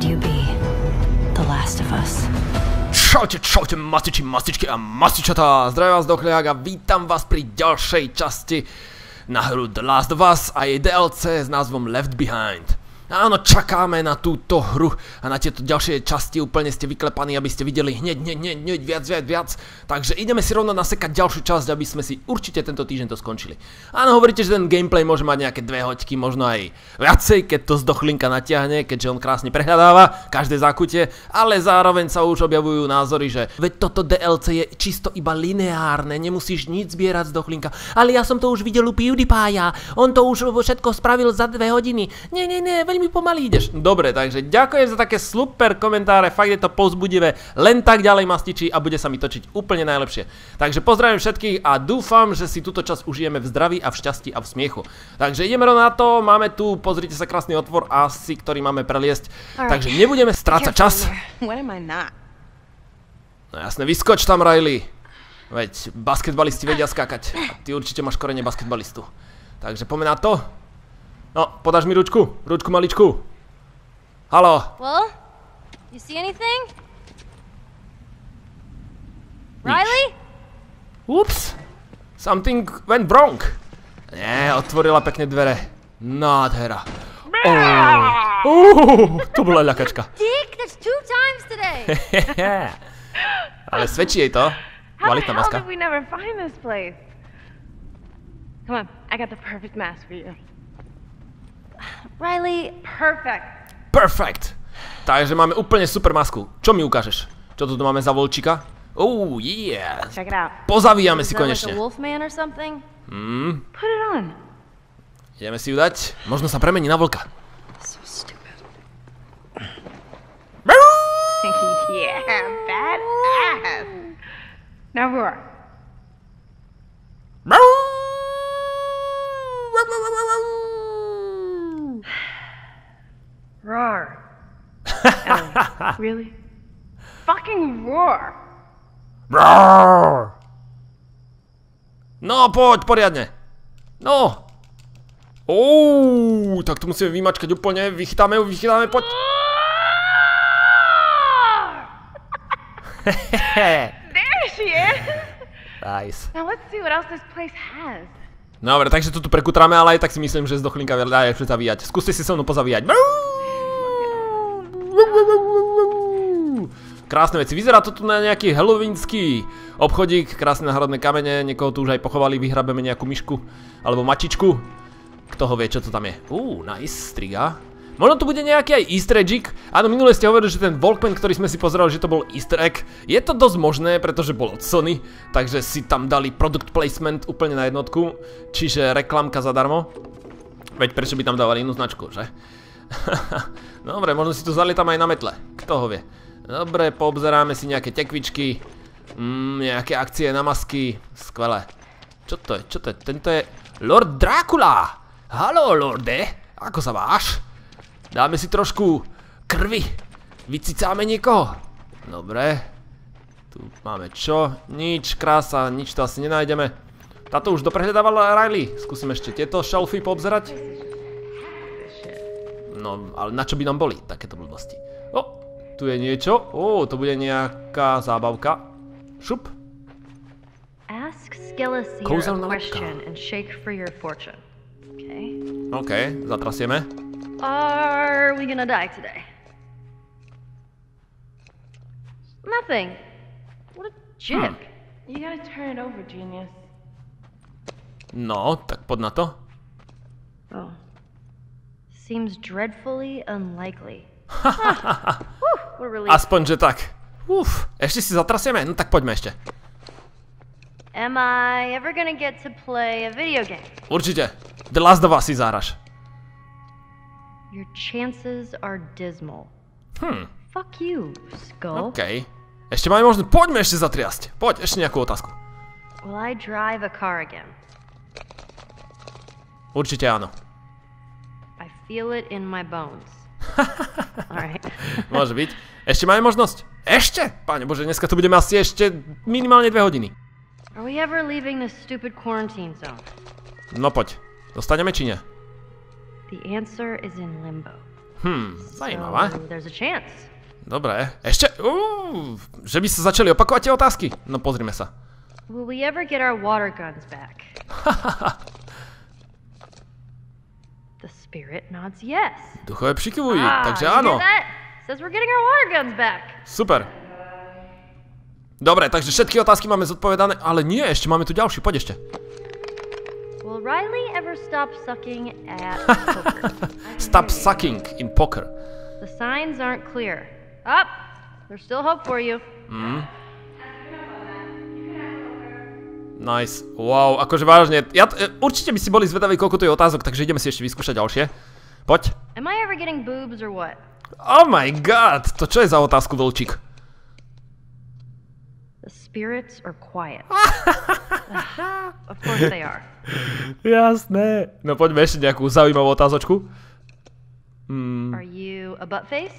could you be? The Last of Us. Čaute, mastičky a mastičatá. Zdravím vás dochliak a vítam vás pri ďalšej časti na hru The Last of Us a jej DLC s názvom Left Behind. Áno, čakáme na túto hru a na tieto ďalšie časti úplne ste vyklepaní, aby ste videli hneď viac. Takže ideme si rovno nasekať ďalšiu časť, aby sme si určite tento týždeň to skončili. Áno, hovoríte, že ten gameplay môže mať nejaké 2 hoďky, možno aj viacej, keď to z dochlinka natiahne, keďže on krásne prehľadáva každé zákutie, ale zároveň sa už objavujú názory, že veď toto DLC je čisto iba lineárne, nemusíš nič zbierať z dochlinka. Ale ja som to už videl u PewDiePie'a, on to už všetko spravil za 2 hodiny. Nie, veľmi pomaly ideš. Dobre, takže ďakujem za také super komentáre, fakt je to povzbudivé. Len tak ďalej mastiči a bude sa mi točiť úplne najlepšie. Takže pozdravím všetkých a dúfam, že si túto časť užijeme v zdraví a v šťastí a v smiechu. Takže ideme rovno na to, máme tu, pozrite sa, krásny otvor asi, ktorý máme preliesť. Takže nebudeme strácať čas. No jasne, vyskoč tam, Riley. Veď basketbalisti vedia skákať a ty určite máš korene basketbalistu. Takže poďme na to. No, podáš mi ručku maličku. Haló. Well, you see anything? Riley? Ups. Something went wrong. Nie, otvorila pekne dvere. Nádhera. To bola ľakačka. Dick, that's 2 times today. Ale svedčí jej to. Kvalitná maska. How the hell did we never find this place? Come on, I got the perfect mask for you. Riley, Perfect. Takže máme úplne super masku. Čo mi ukážeš? Čo tu máme za volčika? Oh, yeah. Check it out. Pozavíjame si is that konečne. like a wolfman or something? Put it on. Ideme si ju dať. Možno sa premení na vlka. So stupid. Yeah, badass. Now roar. Roar. Really? Fucking roar. No, poď, poriadne. No. Tak tu musíme vymačkať úplne. Vychytáme, poď. There she is. Nice. Now let's see what else this place has. Dobre, takže to tu prekutráme, ale aj tak si myslím, že z dochlinka dá je zavíjať. Skúste si so mnou pozavíjať. Krásne veci. Vyzerá to tu na nejaký halloweenský obchodík. Krásne náhradné kamene. Niekoho tu už aj pochovali. Vyhrabeme nejakú myšku. Alebo mačičku. Kto ho vie, čo to tam je. Nice. Striga. Možno tu bude nejaký aj easter egg. Áno, minule ste hovorili, že ten Walkman, ktorý sme si pozerali, že to bol easter egg. Je to dosť možné, pretože bol od Sony. Takže si tam dali product placement úplne na jednotku. Čiže reklamka zadarmo. Veď prečo by tam dávali inú značku, že? Dobre, možno si tu zalietam aj na metle. Kto ho vie. Dobre, poobzeráme si nejaké tekvičky. Nejaké akcie na masky. Skvelé. Čo to je? Tento je Lord Drácula. Haló, lorde. Ako sa máš? Dáme si trošku krvi. Vycicáme niekoho. Dobre. Tu máme čo? Nič, krása, nič to asi nenájdeme. Táto už doprehľadávala Riley. Skúsim ešte tieto šelfy poobzerať. No, ale na čo by nám boli takéto blbosti? Tu je niečo. To bude nejaká zábavka. Šup. Ask Skeleseer a question and shake for your fortune. Okay. OK, zatrasieme. Are we gonna die today? Nothing. What a jerk. You gotta turn it over, genius. No, tak poď na to. Oh. Seems dreadfully unlikely. What a relief. Aspoň, že tak. Ešte si zatrasieme? No tak poďme ešte. Am I ever gonna get to play a video game? Určite. The Last of Us si zahraš. Your chances are dismal. Fuck you, Skull. OK. Ešte máme možnosť. Poďme ešte zatriasť. Poď, ešte nejakú otázku. Will I drive a car again? Určite áno. I feel it in my bones. Alright. Môže byť. Ešte máme možnosť? Ešte? Páne Bože, dneska tu budeme asi ešte minimálne 2 hodiny. Are we ever leaving this stupid quarantine zone? No poď. Dostaneme či nie? The answer is in limbo. Zajímavé. So there's a chance. Dobre, ešte? Že by sa začali opakovať tie otázky? No pozrime sa. Will we ever get our water guns back? The spirit nods yes. Duchové přikyvují, takže you áno. hear that? Says we're getting our water guns back. Super. Dobre, takže všetky otázky máme zodpovedané, ale nie, ešte máme tu ďalší, poď ešte. Will Riley ever stop sucking at poker? Stop sucking in poker. The signs aren't clear. Up! There's still hope for you. Nice. Wow, akože vážne. Určite by si boli zvedaví, koľko tu je otázok, takže ideme si ešte vyskúšať ďalšie. Poď. Am I ever getting boobs or what? Oh my god, to čo je za otázku, Vlčík? The spirits are quiet. Of course they are. Jasné. No poďme ešte nejakú zaujímavú otázočku. Are you a butt face?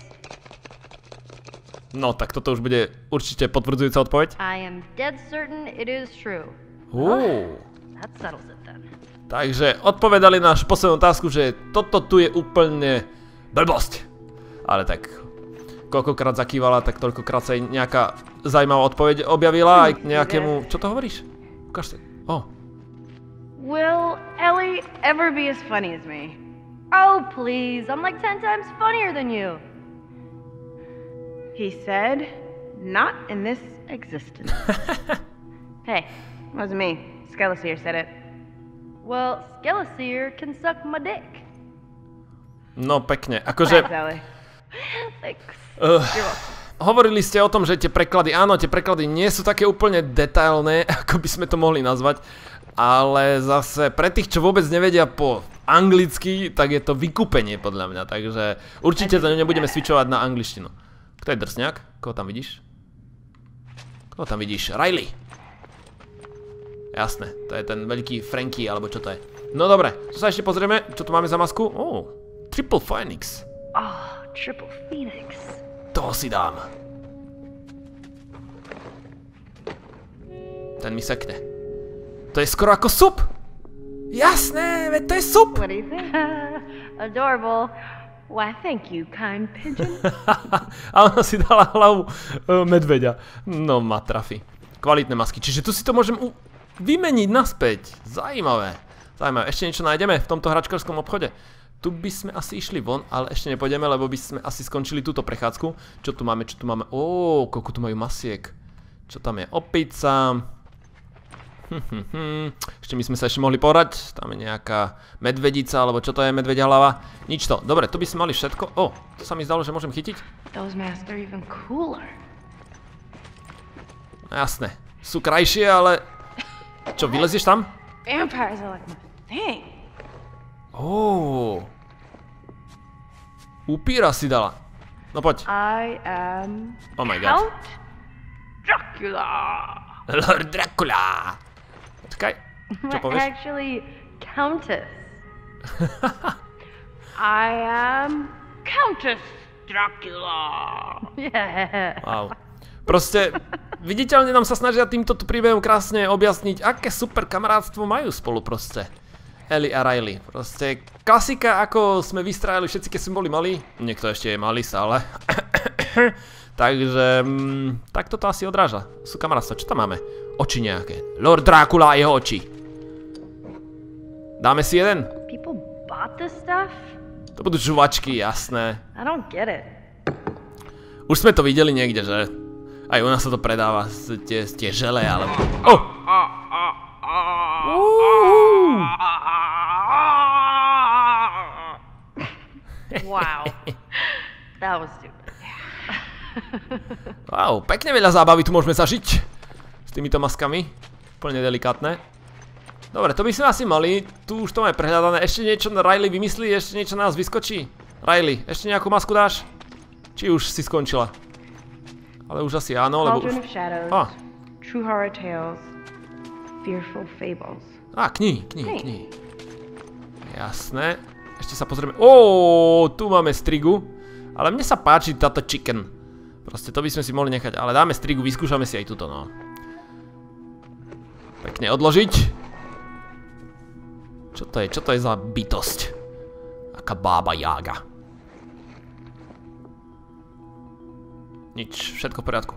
No, tak toto už bude určite potvrdzujúca odpoveď. I am dead certain it is true. That settles it then. Takže odpovedali na našu poslednú otázku, že toto tu je úplne blbosť. Ale tak, koľkokrát zakývala, tak toľkokrát sa jej nejaká zaujímavá odpoveď objavila aj k nejakému... Čo to hovoríš? Ukáž sa. Will Ellie ever be as funny as me? Oh, please. I'm like 10 times funnier than you. He said, not in this existence. Hey, it wasn't me. Skeleseer said it. Well, Skeleseer can suck my dick. No pekne, akože... Thanks, Ellie. Thanks. Hovorili ste o tom, že tie preklady, áno, tie preklady nie sú také úplne detailné, ako by sme to mohli nazvať, ale zase pre tých, čo vôbec nevedia po anglicky, tak je to vykúpenie podľa mňa, takže určite to nebudeme switchovať na angličtinu. Kto je drsňák? Koho tam vidíš? Koho tam vidíš? Riley. Jasné, to je ten veľký Franky, alebo čo to je. No dobre, čo sa ešte pozrieme, čo tu máme za masku? Triple Phoenix. Triple Phoenix. Toho si dám. Ten mi sekne. To je skoro ako sup. Jasné, veď to je sup. What do you think? Adorable. Why, thank you, kind pigeon. A ona si dala hlavu medveďa. No ma trafi. Kvalitné masky. Čiže tu si to môžem vymeniť naspäť. Zaujímavé. Ešte niečo nájdeme v tomto hračkarskom obchode. Tu by sme asi išli von, ale ešte nepôjdeme, lebo by sme asi skončili túto prechádzku. Čo tu máme? Koľko tu majú masiek. Čo tam je? Opica. Ešte my sme sa ešte mohli porať. Tam je nejaká medvedica, alebo čo to je, medvedia hlava. Nič to. Dobre, tu by sme mali všetko. To sa mi zdalo, že môžem chytiť. Those masks are even cooler. No jasné. Sú krajšie, ale... Čo, vylezieš tam? Vampires are like my thing. Upíra si dala. No poď. I am Oh my god. Count Dracula. Lord Dracula. Počkaj. Čo povieš? Actually, Countess. I am Countess Dracula. Yeah. Wow. Proste, viditeľne nám sa snažia týmto príbehom krásne objasniť, aké super kamarátstvo majú spolu proste. Ellie a Riley. Proste klasika, ako sme vystrajali všetci, keď sme boli malí. Niekto ešte je malý stále. Takže, tak toto asi odráža. Sú kamarátstva. Čo tam máme? Oči nejaké. Lord Dracula a jeho oči. Dáme si jeden? People bought this stuff? To budú žuvačky, jasné. I don't get it. Už sme to videli niekde, že? Aj u nás sa to predáva, tie žele, alebo... Wow. That was stupid. Wow, pekne veľa zábavy tu môžeme zažiť. S týmito maskami. Úplne delikátne. Dobre, to by sme asi mali. Tu už to máme prehľadané. Ešte niečo Riley vymyslí? Ešte niečo na nás vyskočí? Riley, ešte nejakú masku dáš? Či už si skončila? Ale už asi áno, lebo už... Cauldron of Shadows. True Horror Tales. Fearful Fables. Knihy. Jasné. Ešte sa pozrieme. Tu máme strigu. Ale mne sa páči táto chicken. Proste to by sme si mohli nechať. Ale dáme strigu, vyskúšame si aj túto, no. Pekne odložiť. Čo to je? Čo to je za bytosť? Aká bába Jága. Nič, všetko v poriadku.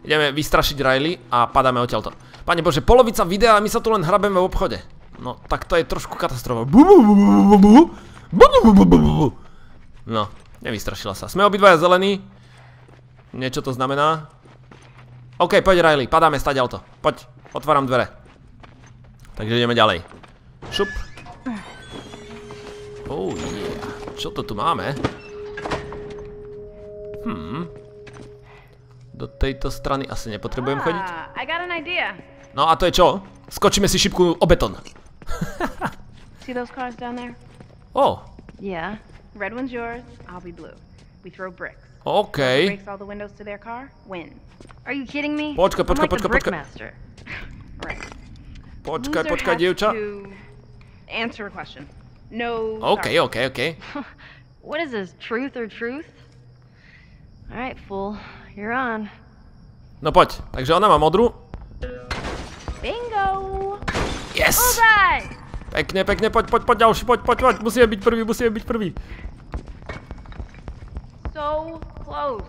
Ideme vystrašiť Riley a padáme odtiaľto. Pane Bože, polovica videa a my sa tu len hrabeme v obchode. No, tak to je trošku katastrofa. No, nevystrašila sa. Sme obidvaja zelení. Niečo to znamená. OK, poď Riley, padáme stadiaľto. Poď, otváram dvere. Takže ideme ďalej. Šup. Oh yeah. Čo to tu máme? Do tejto strany asi nepotrebujem chodiť. I got an idea. No a to je čo? Skočíme si šipku o betón. See those cars down there? Oh. Yeah. Red one's yours, I'll be blue. We throw bricks. OK. Breaks all the windows to their car, win. Are you kidding me? Počkaj. I'm like the Brickmaster. Right. Počkaj, Loser has dievča. to answer a question. No. OK. What is this, truth or truth? Alright, fool. You're on. No poď, takže ona má modrú. Bingo! Yes! Alright! Pekne, poď ďalší, poď. Musíme byť prvý. So close.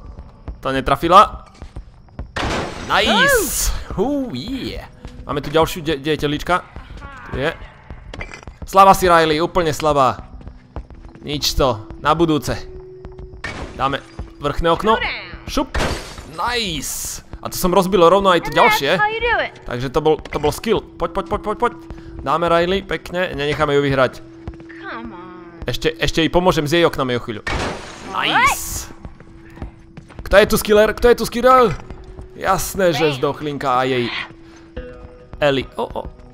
To netrafila. Nice! Yeah. Máme tu ďalšiu, kde je telička? Tu je. Slabá si Riley, úplne slabá. Nič to, na budúce. Dáme vrchné okno. Šup. Nice! A to som rozbil rovno aj to ďalšie. Takže to bol skill. Poď. Dáme Riley, pekne, nenecháme ju vyhrať. Ešte jej pomôžem s jej oknami o chvíľu. Nice! Kto je tu skiller? Jasné, že zdochlinka a jej Ellie.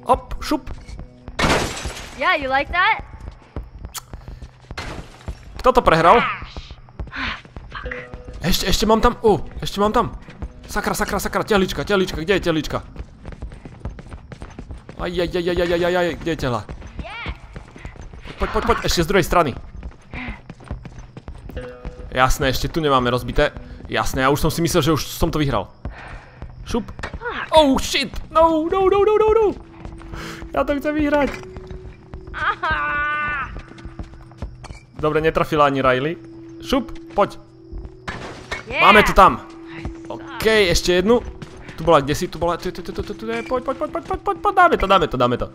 Hop, šup. Yeah, you like that? Kto to prehral? Ešte mám tam. Ešte mám tam. Sakra. Tehlička. Kde je tehlička? Ajajajajajajajaj. Kde je tehla? Poď. Ešte z druhej strany. Jasné, ešte tu nemáme rozbité. Jasné, ja už som si myslel, že už som to vyhral. Šup. Oh shit. No. Ja to chcem vyhrať. Dobre, netrafila ani Riley. Šup, poď. Máme to tam. OK, ešte jednu. Tu bola, kde si? Tu bola. Poď. Dáme to.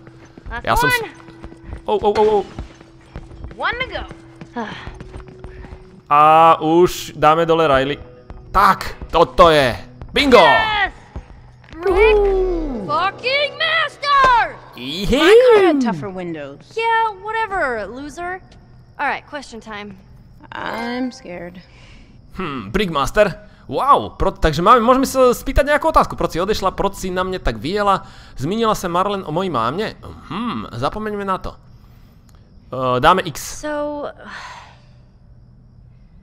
Ja som si... One to go. A už dáme dole Riley. Tak, toto je. Bingo! Brick fucking master! My car had tougher windows. Yeah, whatever, loser. Alright, question time. I'm scared. Brickmaster? Wow, takže môžeme sa spýtať nejakú otázku. Proč si odešla, proč si na mne tak vyjela? Zmínila sa Marlen o mojej mámne? Zapomeňme na to. Dáme X. So,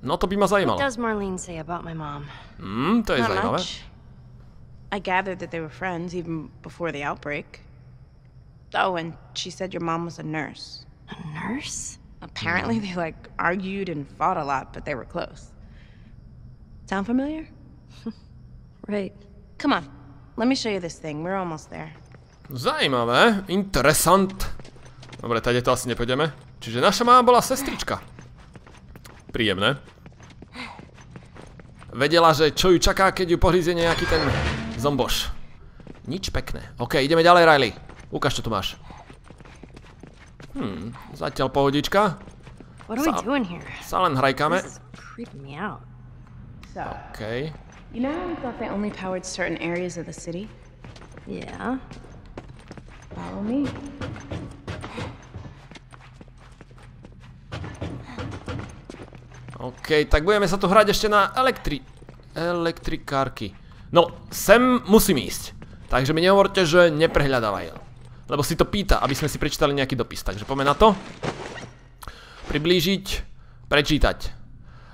no to by ma zajímalo. what does Marlene say about my mom? To je zajímavé. I gathered that they were friends even before the outbreak. Oh, and she said your mom was a nurse. A nurse? Apparently they argued and fought a lot, but they were close. Sound familiar? Right. Come on, let me show you this thing. We're almost there. Zajímavé, interesant. Dobre, tady to asi nepôjdeme. Čiže naša máma bola sestrička. Príjemné. Vedela, že čo ju čaká, keď ju pohrízie nejaký ten zomboš. Nič pekné. OK, ideme ďalej, Riley. Ukáž, čo tu máš. Zatiaľ pohodička. What are we doing here? Sa len hrajkame. This is creeping me out. So, OK. you know how we thought they only powered certain areas of the city? Yeah. Follow me. OK, tak budeme sa tu hrať ešte na elektrikárky. No, sem musím ísť. Takže mi nehovorte, že neprehľadávaj. Lebo si to pýta, aby sme si prečítali nejaký dopis. Takže poďme na to. Priblížiť, prečítať.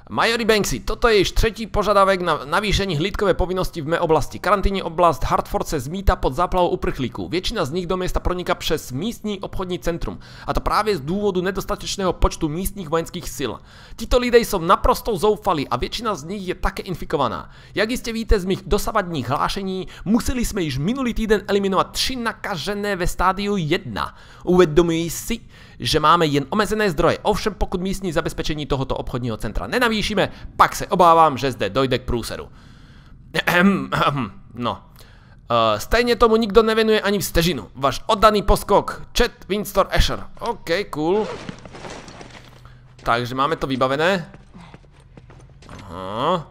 Majori Banksy, toto je již třetí požadavek na navýšení hlídkové povinnosti v mé oblasti. Karanténní oblast Hartford se zmítá pod záplavou uprchlíků. Většina z nich do města proniká přes místní obchodní centrum. A to právě z důvodu nedostatečného počtu místních vojenských sil. Tito lidé jsou naprosto zoufalí a většina z nich je také infikovaná. Jak jistě víte z mých dosavadních hlášení, museli jsme již minulý týden eliminovat 3 nakažené ve stádiu 1. Uvědomuji si, že máme jen omezené zdroje. Ovšem pokud místní zabezpečení tohoto obchodního centra nenavýší, navýšíme, pak se obávám, že zde dojde k průseru. No. Stejně tomu nikdo nevenuje ani vstežinu. Váš oddaný poskok, Chad Winston Asher. OK, cool. Takže máme to vybavené. Aha.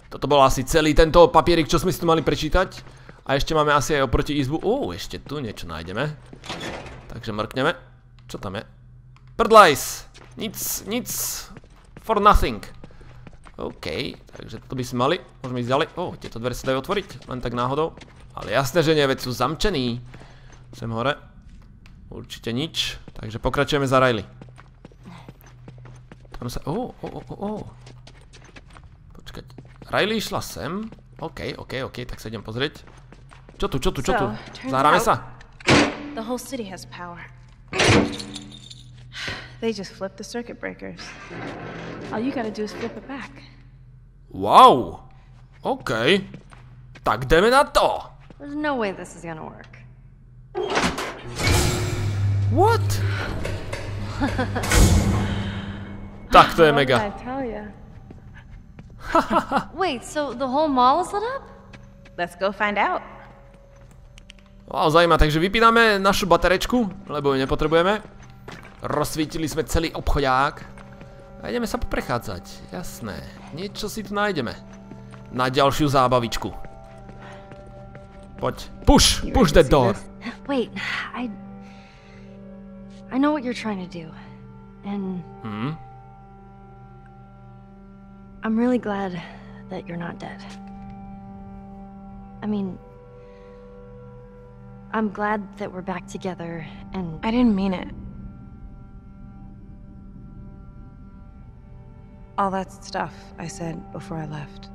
Toto bol asi celý tento papierik, čo sme si tu mali prečítať. A ešte máme asi aj oproti izbu. Ešte tu niečo nájdeme. Takže mrkneme. Čo tam je? Birdlice. Nic. For nothing. OK, takže toto by sme mali. Môžeme ísť ďalej. Tieto dvere sa dajú otvoriť. Len tak náhodou. Ale jasné, že nie, veď sú zamčení. Sem hore. Určite nič. Takže pokračujeme za Riley. Tam sa... Počkať. Riley išla sem. OK, tak sa idem pozrieť. Čo tu? Zahráme sa? The whole city has power. They just flip the circuit breakers. All you gotta do is flip it back. Wow. OK. Tak jdeme na to. There's no way this is gonna work. What? Tak to je mega. I tell ya. Wait, so the whole mall is lit up? Let's go find out. Wow, zaujímavé, takže vypíname našu baterečku, lebo ju nepotrebujeme. Rozsvítili sme celý obchodák. A ideme sa poprechádzať, jasné. Niečo si tu nájdeme. Na ďalšiu zábavičku. Poď, push the door. Wait, I know what you're trying to do. And I'm really glad that you're not dead. I mean, I'm glad that we're back together and... I didn't mean it. All that stuff I said before I left.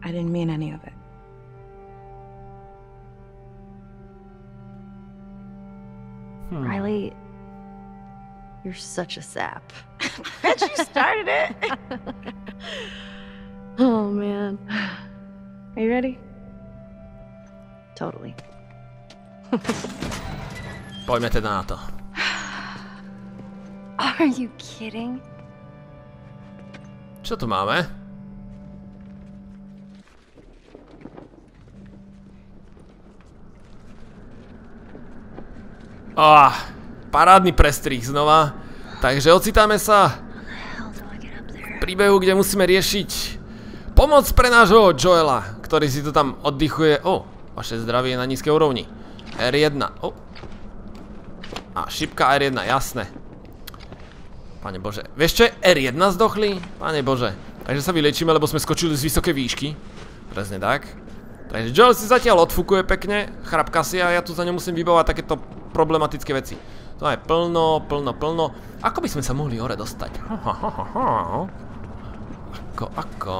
I didn't mean any of it. Riley, you're such a sap. Bet you started it. Oh, man. Are you ready? Totally. Poďme teda na to. Are you kidding? Čo tu máme? Parádny prestrih znova. Takže ocitáme sa v príbehu, kde musíme riešiť pomoc pre nášho Joela, ktorý si tu tam oddychuje. Vaše zdravie je na nízkej úrovni. R1. Šipka R1, jasné. Pane Bože. Vieš čo je R1 zdochlý? Pane Bože. Takže sa vylečíme, lebo sme skočili z vysokej výšky. Presne tak. Takže Joel si zatiaľ odfúkuje pekne. Chrapka si a ja tu za ňu musím vybavovať takéto problematické veci. To je plno. Ako by sme sa mohli hore dostať? Ako?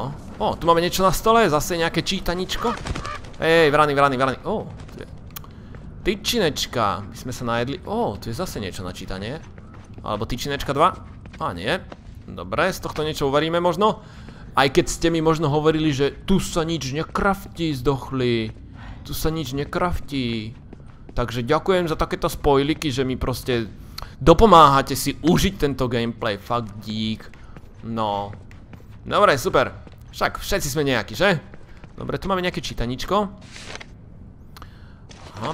Tu máme niečo na stole. Zase nejaké čítaničko. Vrany. Tyčinečka. My sme sa najedli. Tu je zase niečo na čítanie. Alebo tyčinečka 2. Nie. Dobre, z tohto niečo uvaríme možno. Aj keď ste mi možno hovorili, že tu sa nič nekraftí, zdochli. Tu sa nič nekraftí. Takže ďakujem za takéto spoiliky, že mi proste dopomáhate si užiť tento gameplay. Fakt dík. No. Dobre, super. Však všetci sme nejakí, že? Dobre, tu máme nejaké čítaničko.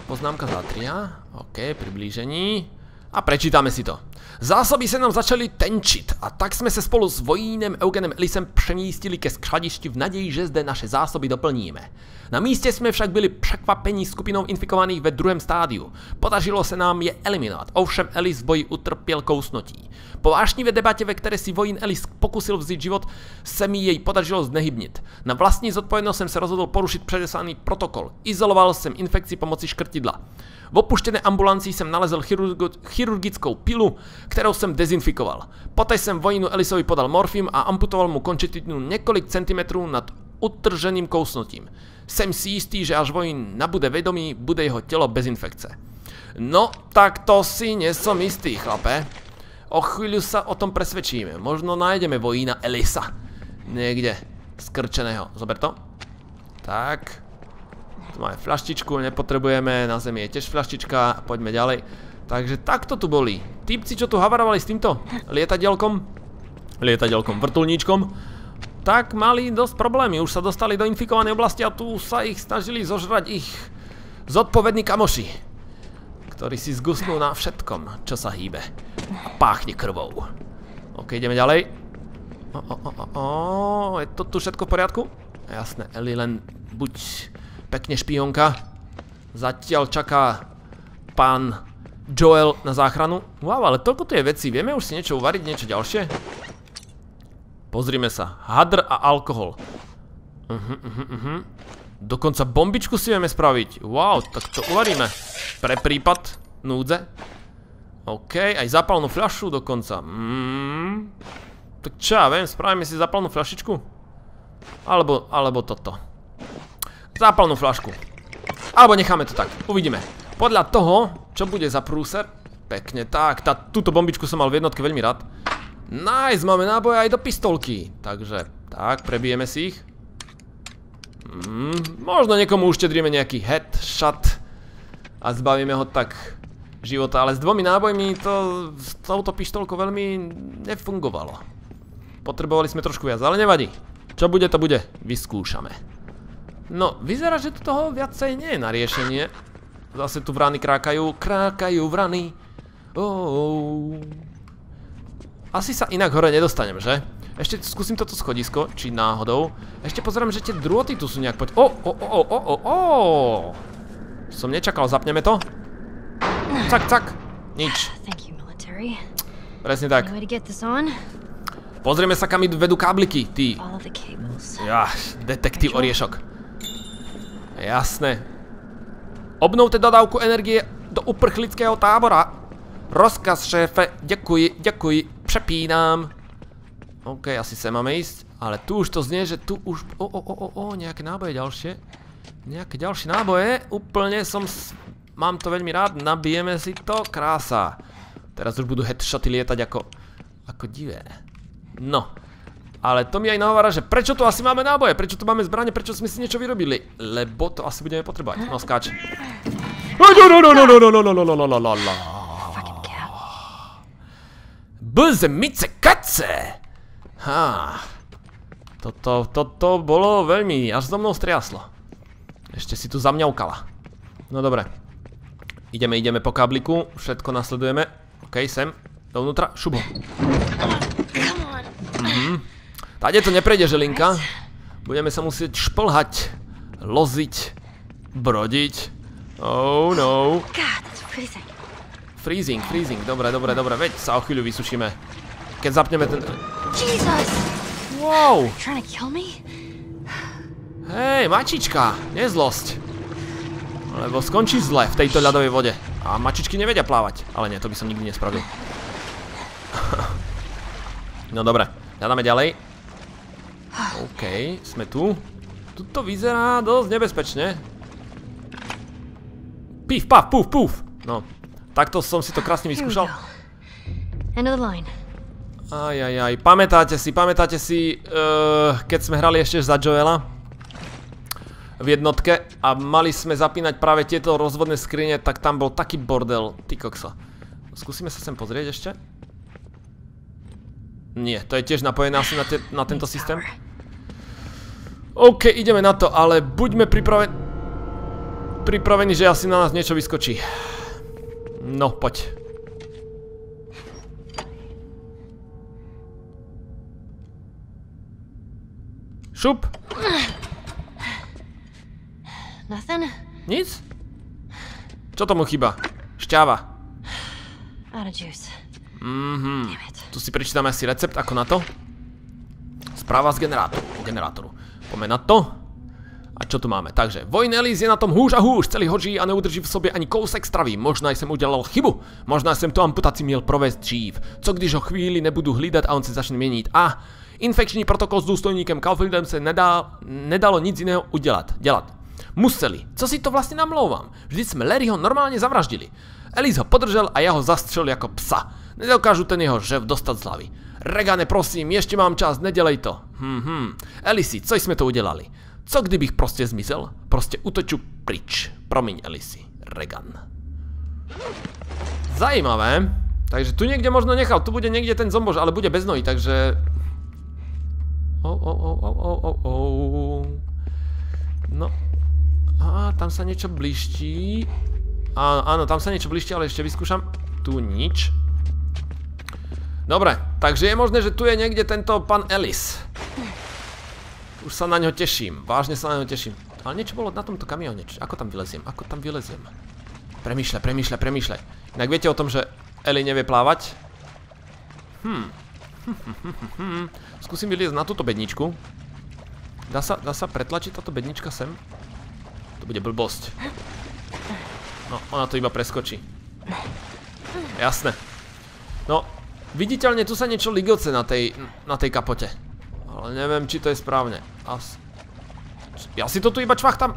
Poznámka zatria. OK, priblížení. A prečítame si to. Zásoby se nám začaly tenčit a tak jsme se spolu s vojínem Eugenem Ellisem přemístili ke skladišti v naději, že zde naše zásoby doplníme. Na místě jsme však byli překvapeni skupinou infikovaných ve druhém stádiu. Podařilo se nám je eliminovat, ovšem Ellis v boji utrpěl kousnutí. Po vášnivé debatě, ve které si vojín Ellis pokusil vzít život, se mi jej podařilo znehybnit. Na vlastní zodpovědnost jsem se rozhodl porušit předeslaný protokol. Izoloval jsem infekci pomocí škrtidla. V opuštěné ambulanci jsem nalezl chirurgickou pilu, kterou jsem dezinfikoval. Poté jsem vojínu Ellisovi podal morfium a amputoval mu končetinu několik centimetrů nad utrženým kousnutím. Jsem si jistý, že až vojín nabude vědomí, bude jeho tělo bez infekce. No, tak to si nesom istý, chlape. O chvíľu sa o tom presvedčíme. Možno nájdeme vojína Ellisa. Niekde skrčeného. Zober to. Tak. Tu máme fľaštičku, nepotrebujeme. Na zemi je tiež fľaštička. Poďme ďalej. Takže takto tu boli. Týpci, čo tu havarovali s týmto lietadielkom. lietateľkom, vrtuľníčkom, tak mali dosť problémy. Už sa dostali do infikovanej oblasti a tu sa ich snažili zožrať ich zodpovední kamoši, ktorí si zgusnú na všetkom, čo sa hýbe a páchne krvou. OK, ideme ďalej. Je to tu všetko v poriadku? Jasné, Ellie len buď pekne špionka. Zatiaľ čaká pán Joel na záchranu. Wow, ale toľko tu je veci. Vieme už si niečo uvariť, niečo ďalšie? Pozrime sa. Hadr a alkohol. Dokonca bombičku si vieme spraviť. Wow, tak to uvaríme. Pre prípad núdze. OK, aj zápalnú fľašu dokonca. Tak čo ja viem, spravíme si zápalnú fľašičku? Alebo toto. Zápalnú fľašku. Alebo necháme to tak, uvidíme. Podľa toho, čo bude za prúser. Pekne, tak, túto bombičku som mal v jednotke veľmi rád. Nice, máme náboje aj do pistolky. Takže, tak, prebijeme si ich. Možno niekomu uštedríme nejaký headshot a zbavíme ho tak života, ale s 2 nábojmi to s touto pištolkou veľmi nefungovalo. Potrebovali sme trošku viac, ale nevadí. Čo bude, to bude. Vyskúšame. No, vyzerá, že tu toho viacej nie je na riešenie. Zase tu vrany krákajú. Krákajú vrany. Asi sa inak hore nedostanem, že? Ešte skúsim toto schodisko, či náhodou. Ešte pozerám, že tie drôty tu sú nejak poď... Som nečakal, zapneme to. Cak. Nič. Presne tak. Pozrieme sa, kam vedú kábliky, ty. Detektív Oriešok. Jasné. Obnovte dodávku energie do uprchlického tábora. Rozkaz, šéfe. Ďakuj. Přepínám. OK, asi sem máme ísť. Ale tu už to znie, že tu už... nejaké náboje ďalšie. Nejaké ďalšie náboje. Úplne mám to veľmi rád. Nabijeme si to. Krása. Teraz už budú headshoty lietať ako divé. No. Ale to mi aj nahovára, že prečo tu asi máme náboje? Prečo tu máme zbrane? Prečo sme si niečo vyrobili? Lebo to asi budeme potrebovať. No, skáč. Bzmice kace! Toto bolo veľmi, až so mnou striaslo. Ešte si tu zamňaukala. No dobre. Ideme po kábliku, všetko nasledujeme. OK, sem, dovnútra, šubo. Tady to neprejde, želinka. Budeme sa musieť šplhať, loziť, brodiť. Oh no. Freezing, dobre, veď sa o chvíľu vysušíme. Keď zapneme ten... Wow! Hej, mačička, nezlosť. Lebo skončí zle v tejto ľadovej vode. A mačičky nevedia plávať. Ale nie, to by som nikdy nespravil. No dobre, hľadáme ďalej. OK, sme tu. Tuto vyzerá dosť nebezpečne. Pif, paf, puf. No, takto som si to krásne vyskúšal. Ajajaj, pamätáte si, keď sme hrali ešte za Joela v jednotke a mali sme zapínať práve tieto rozvodné skrine, tak tam bol taký bordel, ty kokso. Skúsime sa sem pozrieť ešte. Nie, to je tiež napojené asi na tento systém. OK, ideme na to, ale buďme pripravení, že asi na nás niečo vyskočí. No, poď. Šup. Nic? Čo tomu chýba? Šťáva. Tu si prečítame asi recept, ako na to. Správa z generátoru. Poďme na to. A čo tu máme? Takže, Vojn Ellis je na tom hůř a hůř, celý hoří a neudrží v sobě ani kousek stravy. Možná jsem udělal chybu. Možná jsem tu amputaci měl provést dřív. Co když ho chvíli nebudu hlídat a on se začne měnit? A infekční protokol s důstojníkem Caulfieldem se nedalo nic jiného dělat. Museli. Co si to vlastně namlouvám? Vždyť jsme Larryho normálně zavraždili. Ellis ho podržel a já ho zastřelil jako psa. Nedokážu ten jeho žev dostat z hlavy. Regane, prosím, ještě mám čas, nedělej to. Ellisi, co jsme to udělali? Co kdybych prostě zmizel? Prostě uteču pryč. Promiň, Ellisi. Regan. Zajímavé. Takže tu niekde možno nechal, tu bude niekde ten zombož, ale bude bez nohy, takže No. Á, tam sa niečo bliští. Áno, tam sa niečo bliští, ale ešte vyskúšam. Tu nič. Dobre, takže je možné, že tu je niekde tento pán Ellis. Už sa na ňo teším, vážne sa na ňo teším. Ale niečo bolo na tomto kamióne, ako tam vyleziem, Premýšľaj. Inak viete o tom, že Ellie nevie plávať? Skúsim vyliezť na túto bedničku. Dá sa pretlačiť táto bednička sem? To bude blbosť. No, ona to iba preskočí. Jasné. No, viditeľne tu sa niečo ligoce na tej kapote. Ale neviem, či to je správne. Ja si to tu iba čvachtam.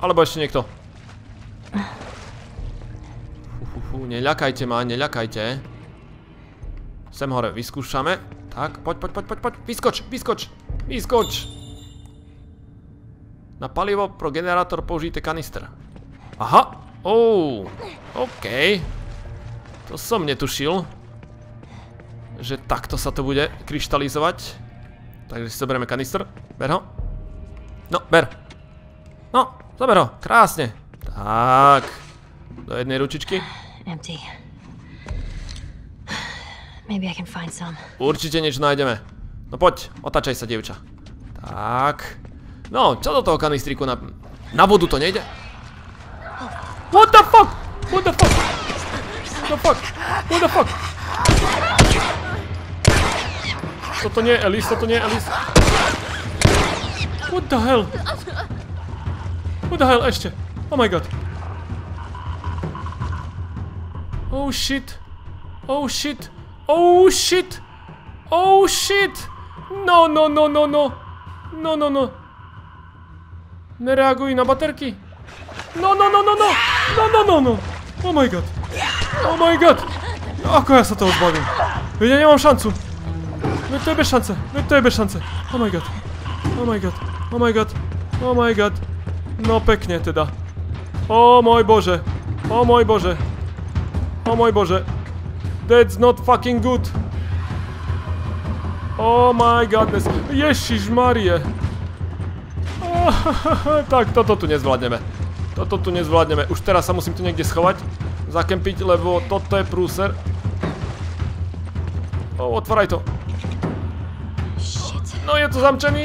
Alebo ešte niekto. Neľakajte ma, neľakajte. Sem hore, vyskúšame. Tak, poď. Vyskoč. Na palivo pro generátor použijte kanister. Aha, OK. To som netušil, že takto sa to bude kryštalizovať. Takže si zoberieme kanister. Ber ho. No, ber. No, zober ho, krásne. Tak. Do jednej ručičky. Empty. Maybe I can find some. Určite niečo nájdeme. No poď, otáčaj sa, dievča. Tak. No, čo do toho kanistriku na vodu to nejde? What the fuck? Toto nie je Ellis, What the hell ešte? Oh my god. Oh shit. No. Nereaguj na baterky. No. Oh my god. Ako ja sa toho zbavím? Ja nemám šancu. Veď to je bez šance. Oh my god. No pekne teda. Oh môj bože. That's not fucking good. Oh my godness. Ježišmarie. Tak, toto tu nezvládneme. Už teraz sa musím tu niekde schovať. Zakempiť, lebo toto je prúser. Otváraj to. No je to zamčený.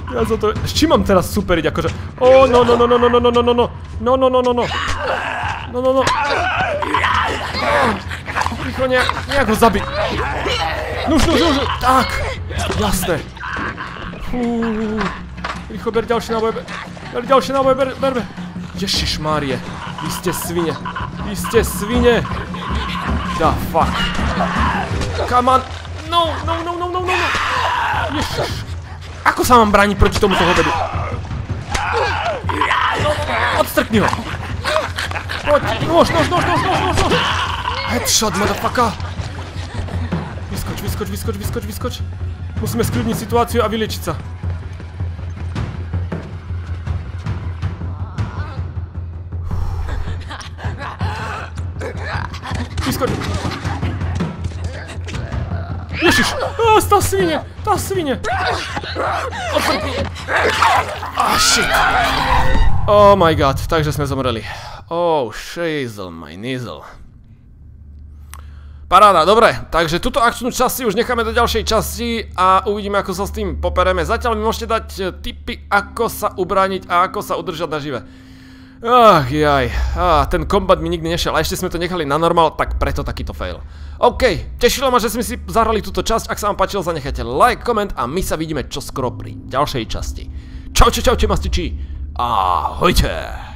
Ja za to... S čím mám teraz superiť, akože... No. Rýchlo nejak ho zabiť. Nuž. Tak. Jasné. Rýchlo, ber ďalšie náboje. Ber. Ježišmárie. Vy ste svine. Da fuck. Come on. No. Ježiš. Ako sa mám brániť proti tomuto hovedu? No, odstrkni ho. Poď, nož. Headshot, motherfucker. Vyskoč. Musíme skľudniť situáciu a vyliečiť sa. Vyskoč. Ježiš, tá svine. Odstrkni. Shit. Oh my god, takže sme zomreli. Oh, shizzle my nizzle. Paráda, dobre, takže túto akčnú časť si už necháme do ďalšej časti a uvidíme, ako sa s tým popereme. Zatiaľ mi môžete dať tipy, ako sa ubrániť a ako sa udržať nažive. Ten kombat mi nikdy nešiel a ešte sme to nechali na normál, tak preto takýto fail. OK, tešilo ma, že sme si zahrali túto časť, ak sa vám páčilo, zanechajte like, koment a my sa vidíme čoskoro pri ďalšej časti. Čaute mastiči, ahojte.